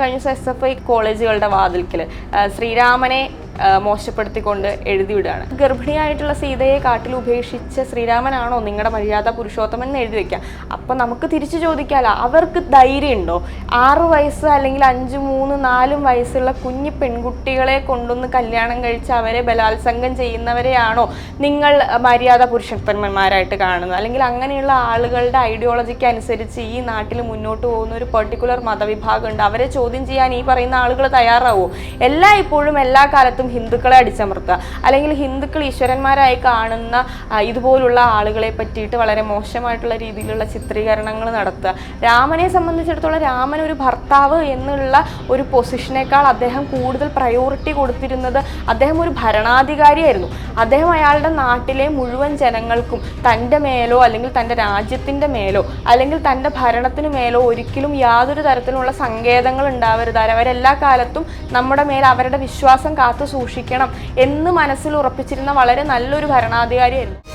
കഴിഞ്ഞ SFI കോളേജുകളുടെ വാതിൽക്കൽ ശ്രീരാമനെ മോശപ്പെടുത്തിക്കൊണ്ട് എഴുതി വിടുകയാണ്. ഗർഭിണിയായിട്ടുള്ള സീതയെ കാട്ടിൽ ഉപേക്ഷിച്ച ശ്രീരാമനാണോ നിങ്ങളുടെ മര്യാദ പുരുഷോത്തമൻ എന്ന് എഴുതി വെക്കാം. അപ്പം നമുക്ക് തിരിച്ചു ചോദിക്കാമല്ലോ, അവർക്ക് ധൈര്യം ഉണ്ടോ? 6 വയസ്സ് അല്ലെങ്കിൽ 5, 3, 4 വയസ്സുള്ള കുഞ്ഞു പെൺകുട്ടികളെ കൊണ്ടൊന്ന് കല്യാണം കഴിച്ച് അവരെ ബലാത്സംഗം ചെയ്യുന്നവരെയാണോ നിങ്ങൾ മര്യാദ പുരുഷോത്തമന്മാരായിട്ട് കാണുന്നത്? അല്ലെങ്കിൽ അങ്ങനെയുള്ള ആളുകളുടെ ഐഡിയോളജിക്ക് അനുസരിച്ച് ഈ നാട്ടിൽ മുന്നോട്ട് പോകുന്ന ഒരു പെർട്ടിക്കുലർ മതവിഭാഗം ഉണ്ട്, അവരെ ചോദ്യം ചെയ്യാൻ ഈ പറയുന്ന ആളുകൾ തയ്യാറാവോ? ഇപ്പോഴും എല്ലാ കാലത്തും ഹിന്ദുക്കളെ അടിച്ചമർത്തുക, അല്ലെങ്കിൽ ഹിന്ദുക്കൾ ഈശ്വരന്മാരായി കാണുന്ന ഇതുപോലുള്ള ആളുകളെ പറ്റിയിട്ട് വളരെ മോശമായിട്ടുള്ള രീതിയിലുള്ള ചിത്രീകരണങ്ങൾ നടത്തുക. രാമനെ സംബന്ധിച്ചിടത്തോളം രാമൻ ഒരു ഭർത്താവ് എന്നുള്ള ഒരു പൊസിഷനേക്കാൾ അദ്ദേഹം കൂടുതൽ പ്രയോറിറ്റി കൊടുത്തിരുന്നത് അദ്ദേഹം ഒരു ഭരണാധികാരിയായിരുന്നു. അദ്ദേഹം അയാളുടെ നാട്ടിലെ മുഴുവൻ ജനങ്ങൾക്കും തൻ്റെ മേലോ അല്ലെങ്കിൽ തൻ്റെ രാജ്യത്തിൻ്റെ മേലോ അല്ലെങ്കിൽ തൻ്റെ ഭരണത്തിന് മേലോ ഒരിക്കലും യാതൊരു തരത്തിലുള്ള സങ്കേതങ്ങൾ ഉണ്ടാവരുത്, അവരെല്ലാ കാലത്തും നമ്മുടെ മേൽ അവരുടെ വിശ്വാസം കാത്തു സൂക്ഷിക്കണം എന്ന് മനസ്സിൽ ഉറപ്പിച്ചിരുന്ന വളരെ നല്ലൊരു ഭരണാധികാരിയായിരുന്നു.